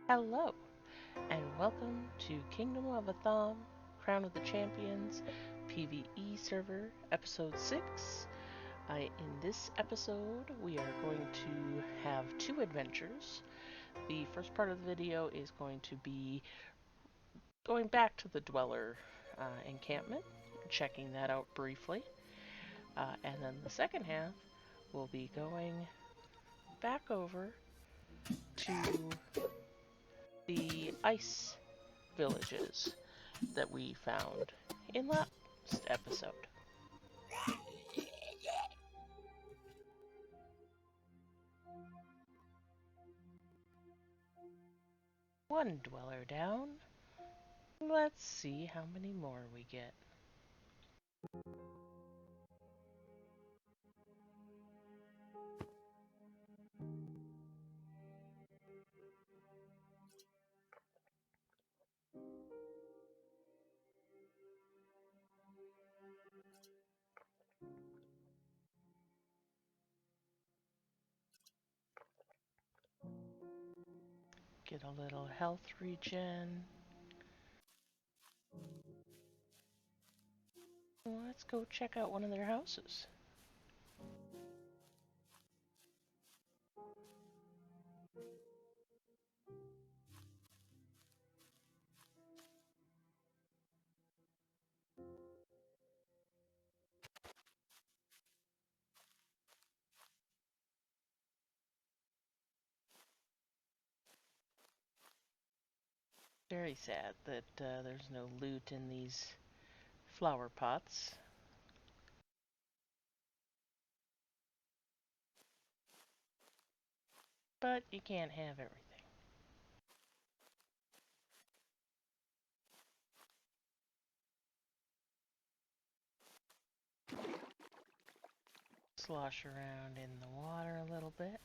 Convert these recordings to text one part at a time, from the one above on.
Hello, and welcome to Kingdom of Atham, Crown of the Champions, PvE server, episode 6. In this episode, we are going to have two adventures. The first part of the video is going to be going back to the Dweller encampment, checking that out briefly. And then the second half will be going back over to the ice villages that we found in last episode. One dweller down. Let's see how many more we get. Get a little health regen. Let's go check out one of their houses. Very sad that there's no loot in these flower pots. But you can't have everything. Slosh around in the water a little bit.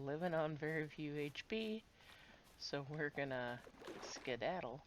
Living on very few HP, so we're gonna skedaddle.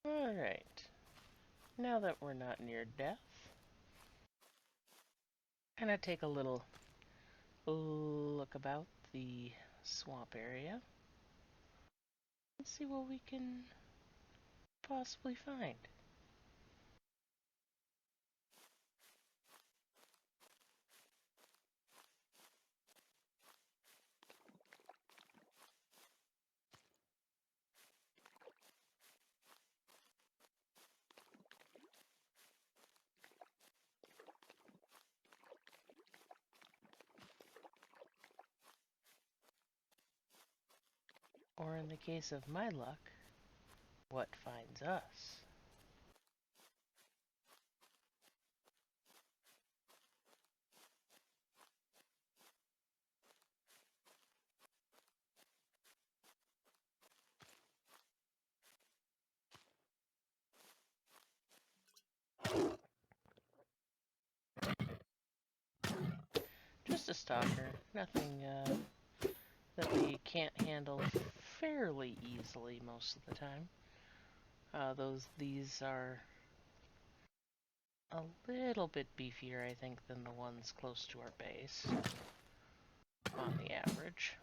Alright, now that we're not near death, gonna take a little look about the swamp area and see what we can possibly find. Or in the case of my luck, what finds us? Just a stalker, nothing that we can't handle fairly easily most of the time. These are a little bit beefier, I think, than the ones close to our base, on the average.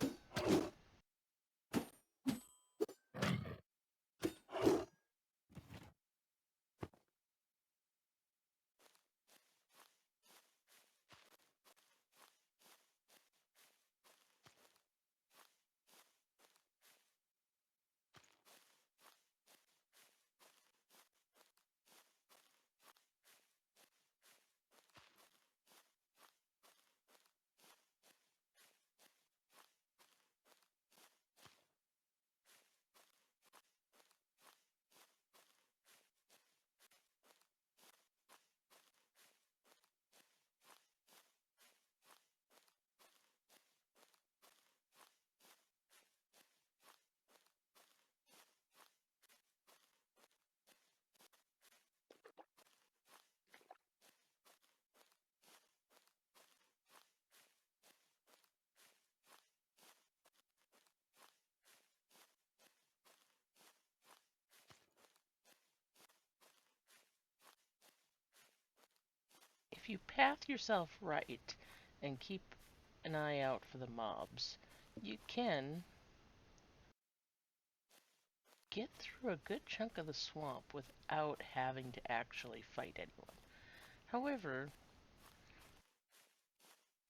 if you path yourself right and keep an eye out for the mobs, you can get through a good chunk of the swamp without having to actually fight anyone. However,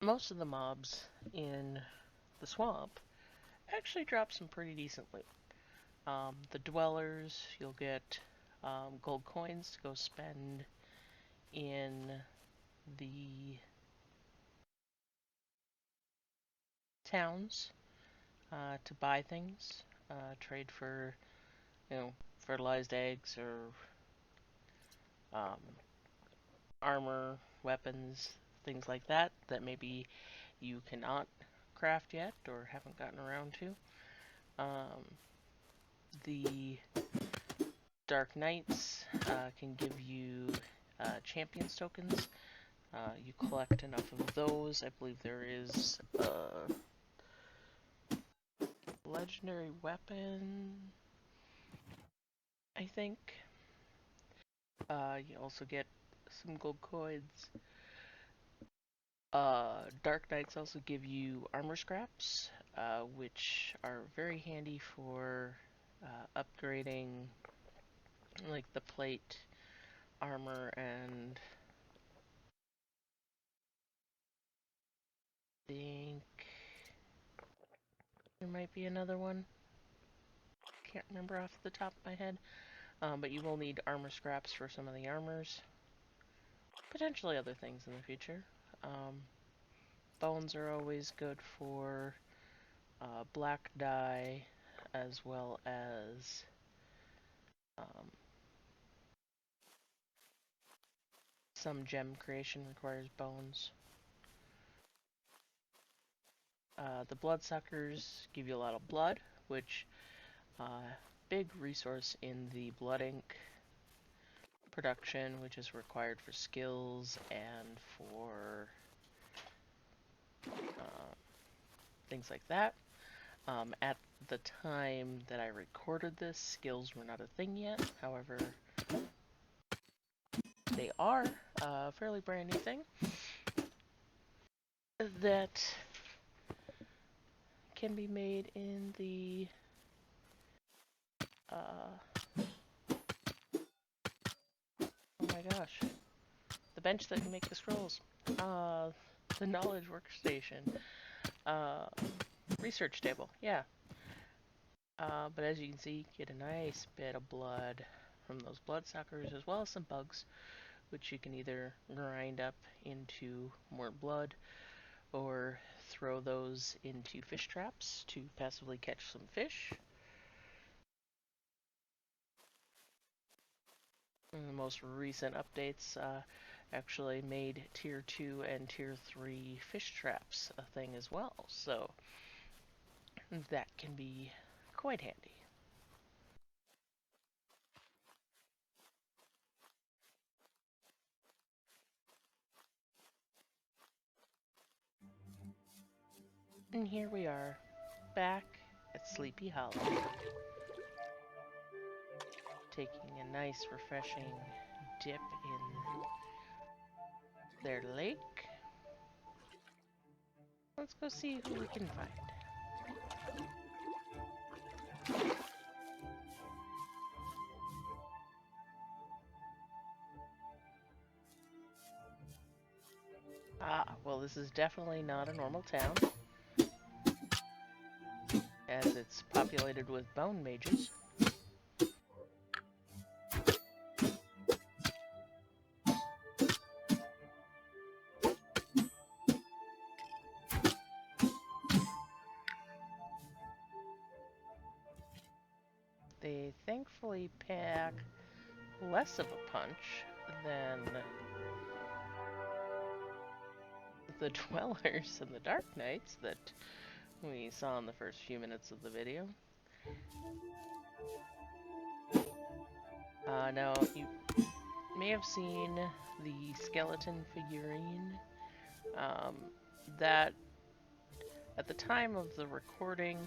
most of the mobs in the swamp actually drop some pretty decent loot. The dwellers, you'll get gold coins to go spend in the towns to buy things, trade for, fertilized eggs or um, armor, weapons, things like that that maybe you cannot craft yet or haven't gotten around to. The Dark Knights can give you champions tokens. You collect enough of those. I believe there is a legendary weapon, I think. You also get some gold coins. Dark Knights also give you armor scraps, which are very handy for upgrading like the plate, armor, and I think there might be another one. Can't remember off the top of my head. But you will need armor scraps for some of the armors. Potentially other things in the future. Bones are always good for black dye, as well as some gem creation requires bones. The bloodsuckers give you a lot of blood, which big resource in the blood ink production, which is required for skills and for things like that. At the time that I recorded this, skills were not a thing yet. However, they are a fairly brand new thing that can be made in the oh my gosh, the bench that can make the scrolls, the knowledge workstation, research table, yeah. But as you can see, you get a nice bit of blood from those bloodsuckers, as well as some bugs, which you can either grind up into more blood or throw those into fish traps to passively catch some fish. And the most recent updates actually made Tier 2 and Tier 3 fish traps a thing as well, so that can be quite handy. And here we are, back at Sleepy Hollow, taking a nice refreshing dip in their lake. Let's go see who we can find. Ah, well, this is definitely not a normal town, as it's populated with bone mages. They thankfully pack less of a punch than the Dwellers and the Dark Knights that we saw in the first few minutes of the video. Now, you may have seen the skeleton figurine. That, at the time of the recording,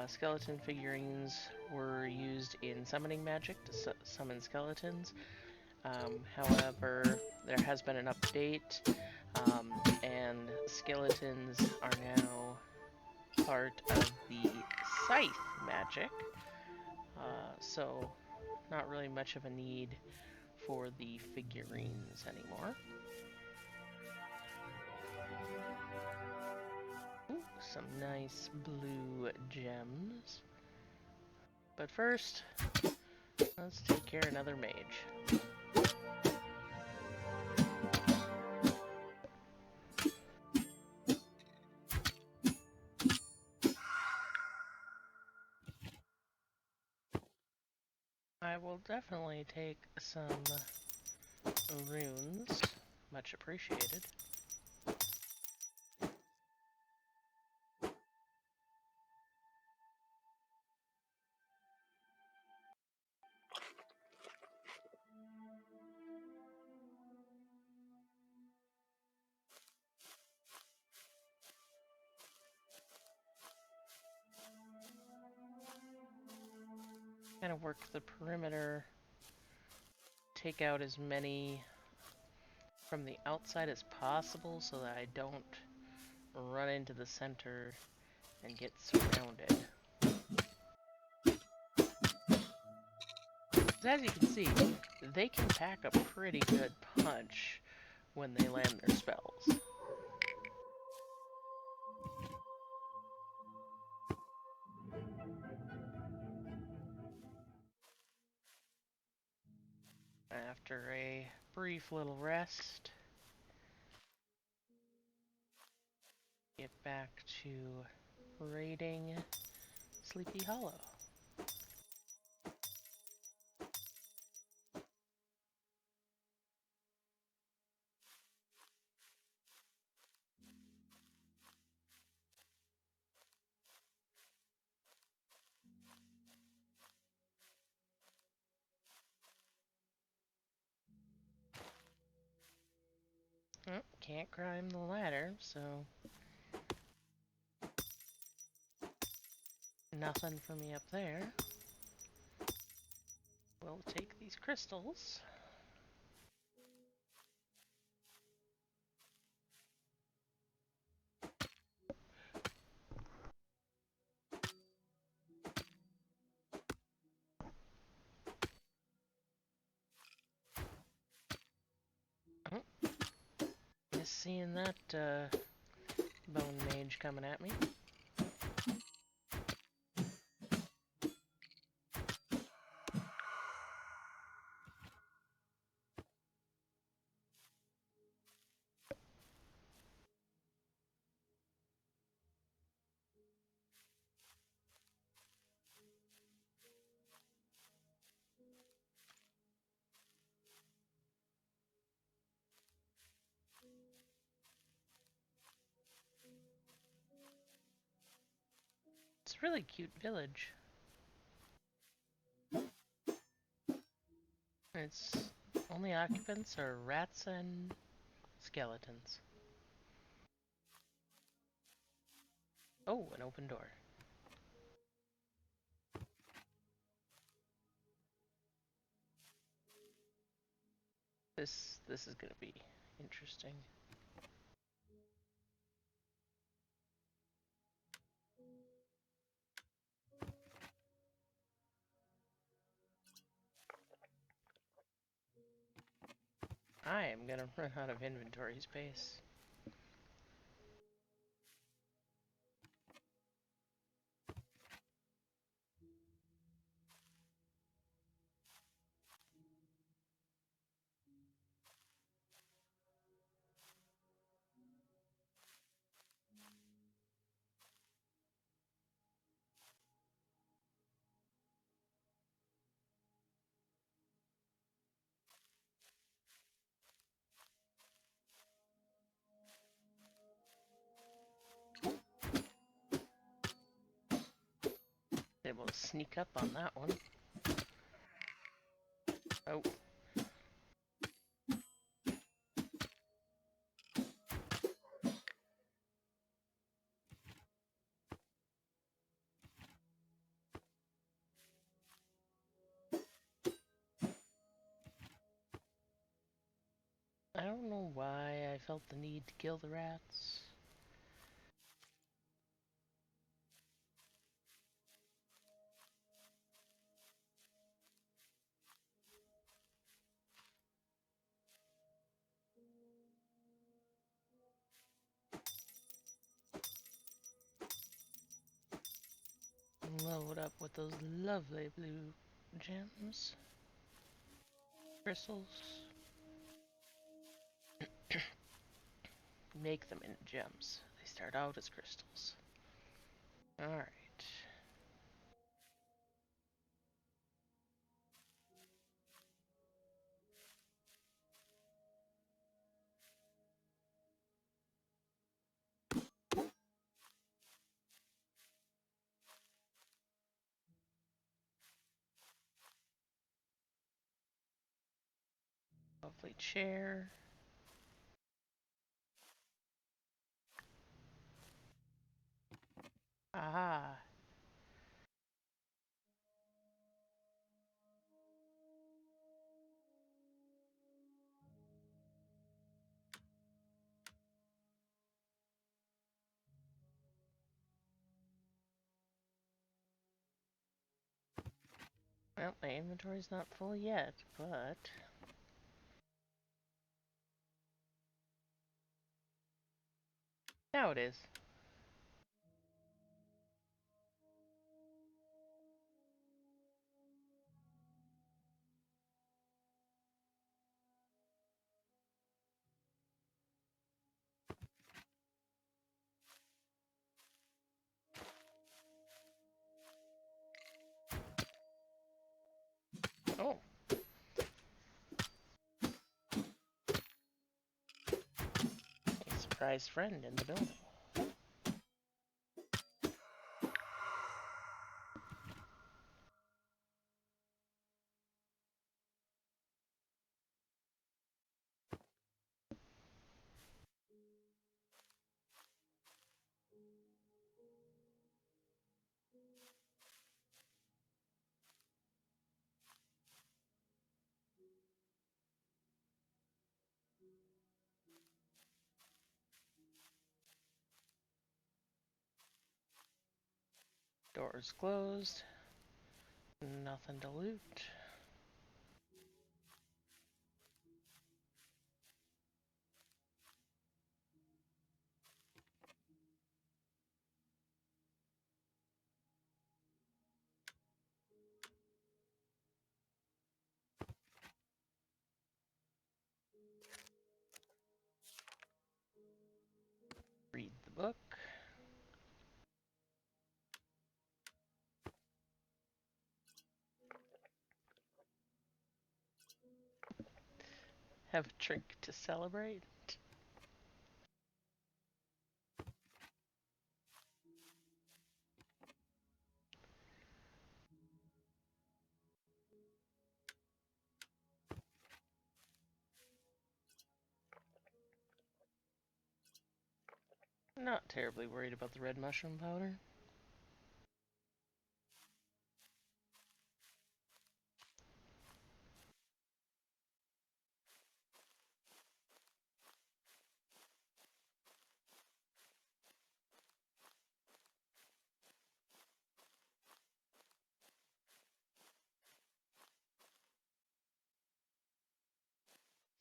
skeleton figurines were used in summoning magic to summon skeletons. However, there has been an update, and skeletons are now part of the scythe magic, so not really much of a need for the figurines anymore. Ooh, some nice blue gems. But first, let's take care of another mage. I will definitely take some runes, much appreciated. Kind of work the perimeter, take out as many from the outside as possible so that I don't run into the center and get surrounded. As you can see, they can pack a pretty good punch when they land their spells. After a brief little rest, get back to raiding Sleepy Hollow. Oh, can't climb the ladder, so nothing for me up there. We'll take these crystals. Oh, just seeing that bone mage coming at me. It's a really cute village. Its only occupants are rats and skeletons. Oh, an open door. This is gonna be interesting. I am gonna run out of inventory space. Able to sneak up on that one. Oh. why I felt the need to kill the rats. Load up with those lovely blue gems. Crystals. Make them into gems. They start out as crystals. Alright. Lovely chair. Aha. Well, my inventory's not full yet, but... now it is. Oh. A surprise friend in the building. Doors closed. Nothing to loot. Read the book. Have a drink to celebrate. Not terribly worried about the red mushroom powder.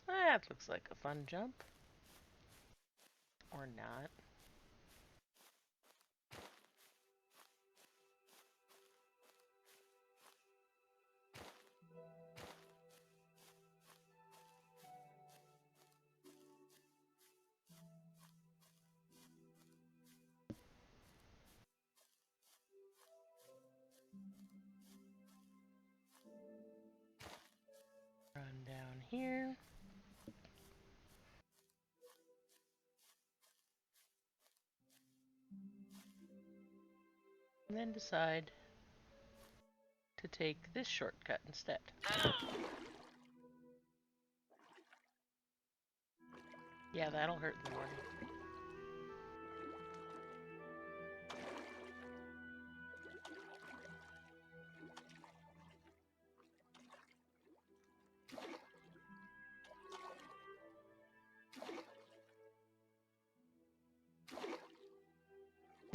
That looks like a fun jump. Or not. Run down here. And then decide to take this shortcut instead. Yeah, that'll hurt in the morning.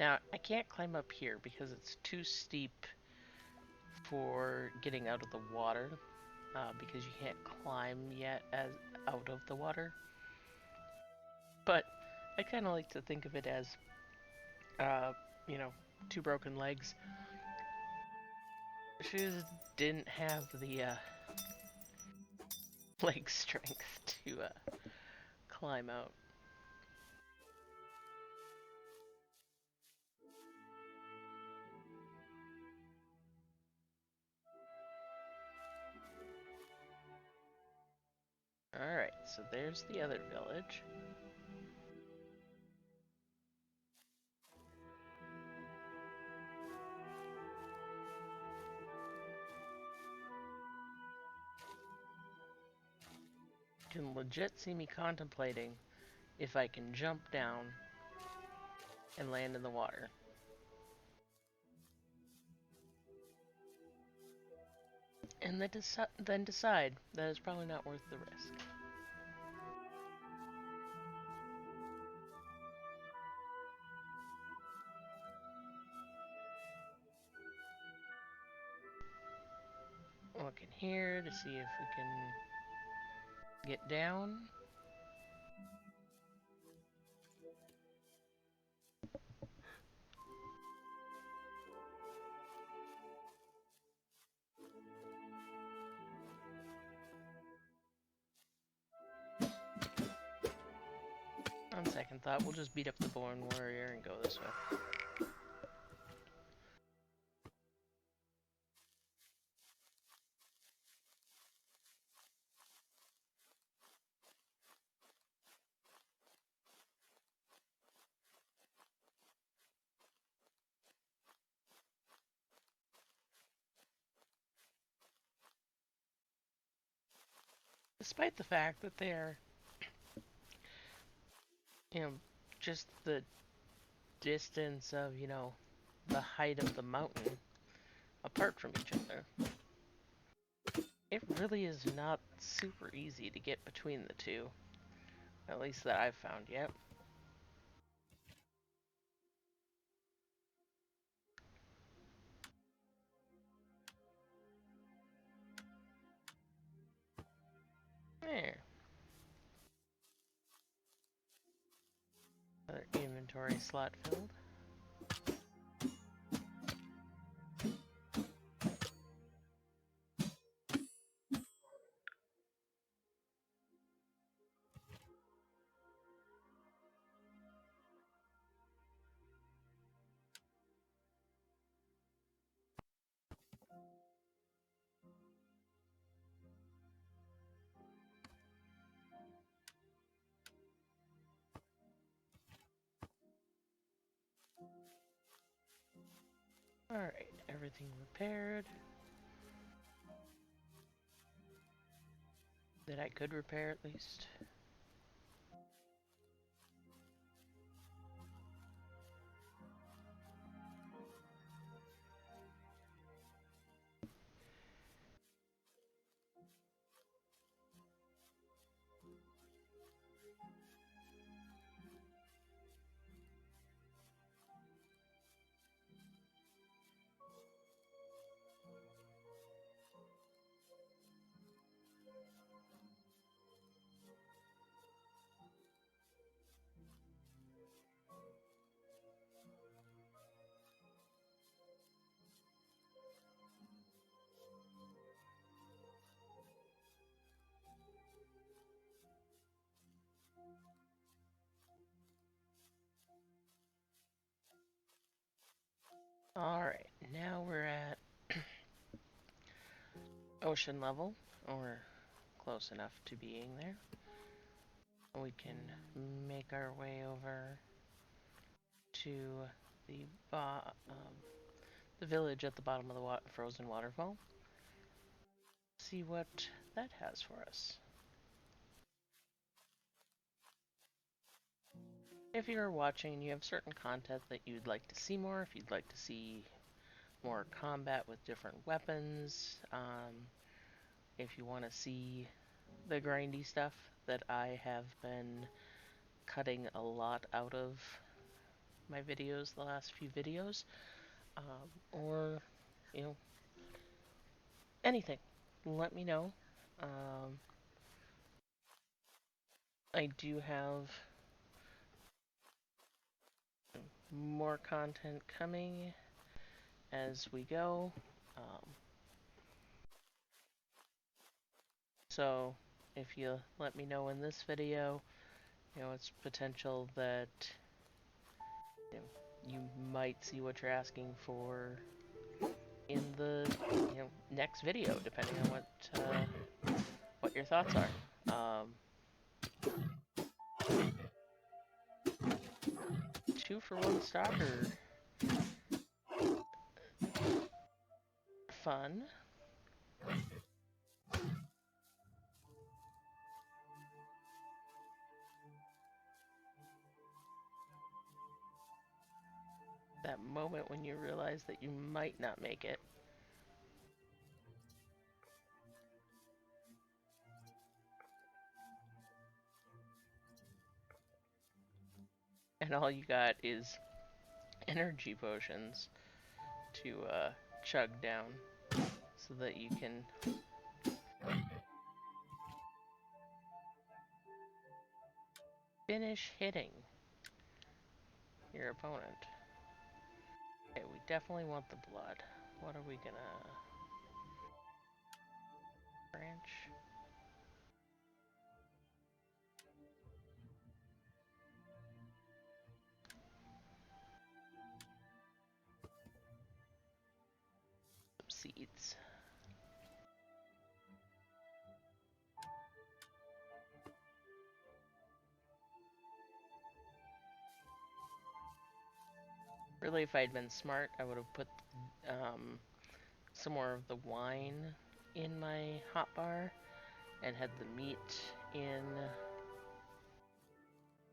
Now, I can't climb up here because it's too steep for getting out of the water, because you can't climb yet as out of the water. But I kind of like to think of it as, uh, you know, two broken legs. She just didn't have the leg strength to climb out. Alright, so there's the other village. You can legit see me contemplating if I can jump down and land in the water. And then decide that it's probably not worth the risk. Look in here to see if we can get down. On second thought, we'll just beat up the Born Warrior and go this way. Despite the fact that they're, you know, just the distance of, the height of the mountain apart from each other, it really is not super easy to get between the two. At least that I've found yet. There. Another inventory slot filled. Alright, everything repaired. That I could repair at least. Alright, now we're at ocean level, or close enough to being there. We can make our way over to the the village at the bottom of the frozen waterfall. See what that has for us. If you're watching and you have certain content that you'd like to see more, if you'd like to see more combat with different weapons, if you want to see the grindy stuff that I have been cutting a lot out of my videos, the last few videos, or you know anything, let me know. Um, I do have more content coming as we go. Um, so if you let me know in this video, it's potential that you, know, you might see what you're asking for in the next video, depending on what your thoughts are. 2-for-1 stalker, fun. That moment when you realize that you might not make it. And all you got is energy potions to chug down so that you can finish hitting your opponent. Okay, we definitely want the blood. What are we gonna branch? Some seeds. Really, if I'd been smart, I would have put some more of the wine in my hotbar and had the meat in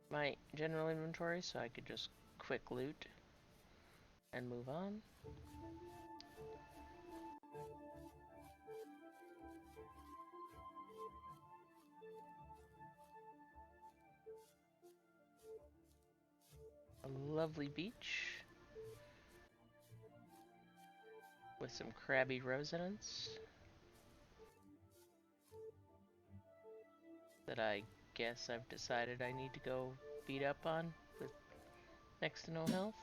my general inventory so I could just quick loot and move on. A lovely beach with some crabby residents that I guess I've decided I need to go beat up on with next to no health.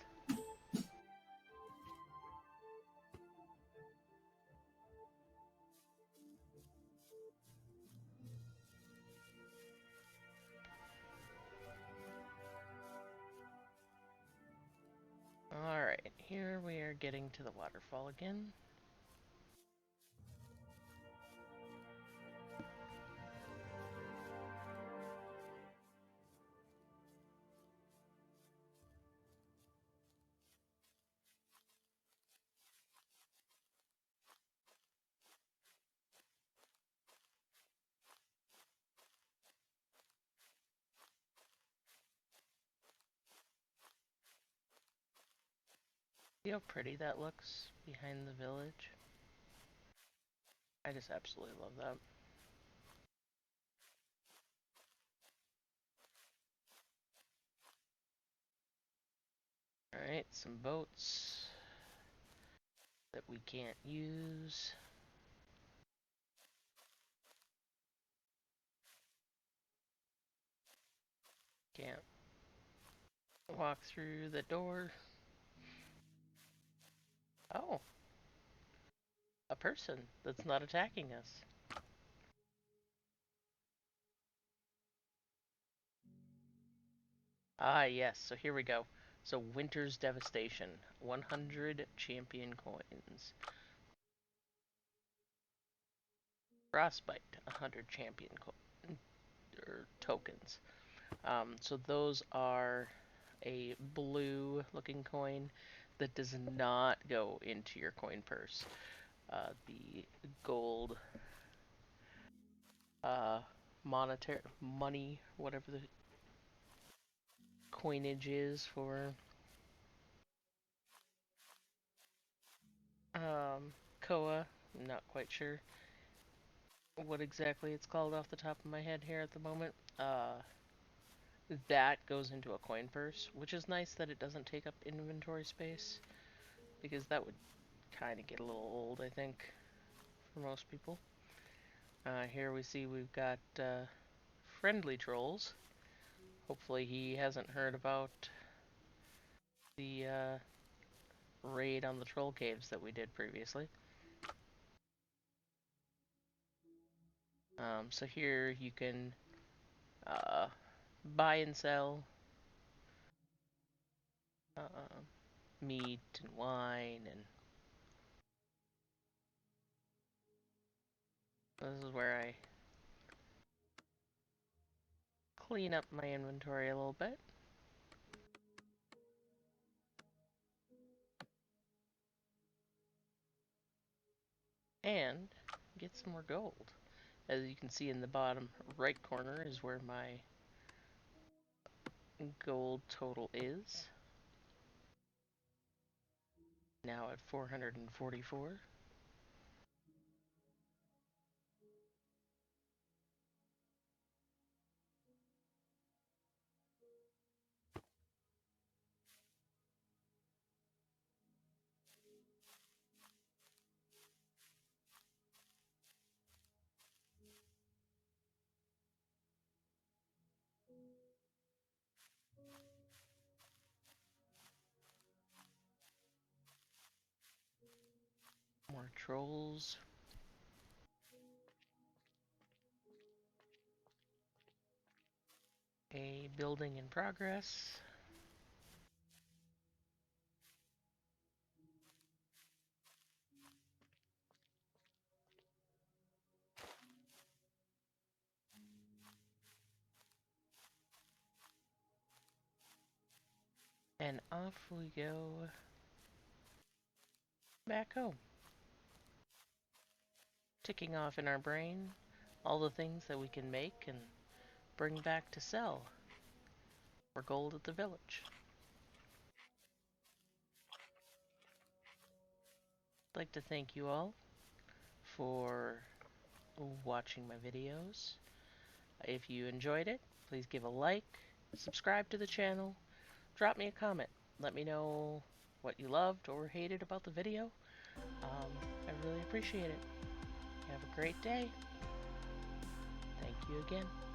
Alright, here we are getting to the waterfall again. See how pretty that looks behind the village? I just absolutely love that. Alright, some boats that we can't use. Can't walk through the door. Oh, a person that's not attacking us. Ah, yes, so here we go. So, Winter's Devastation, 100 champion coins. Frostbite, 100 champion tokens. So those are a blue looking coin that does not go into your coin purse. The gold monetary money, whatever the coinage is for KOA. I'm not quite sure what exactly it's called off the top of my head here at the moment. that goes into a coin purse, which is nice that it doesn't take up inventory space, because that would kind of get a little old, I think, for most people. Here we see we've got friendly trolls. Hopefully he hasn't heard about the raid on the troll caves that we did previously. So here you can uh, buy and sell uh, meat and wine, and this is where I clean up my inventory a little bit and get some more gold. As you can see in the bottom right corner is where my gold total is. Now at 444. More trolls. A building in progress. And off we go back home. Ticking off in our brain all the things that we can make and bring back to sell for gold at the village. I'd like to thank you all for watching my videos. If you enjoyed it, please give a like, subscribe to the channel, drop me a comment. Let me know what you loved or hated about the video. I really appreciate it. Have a great day. Thank you again.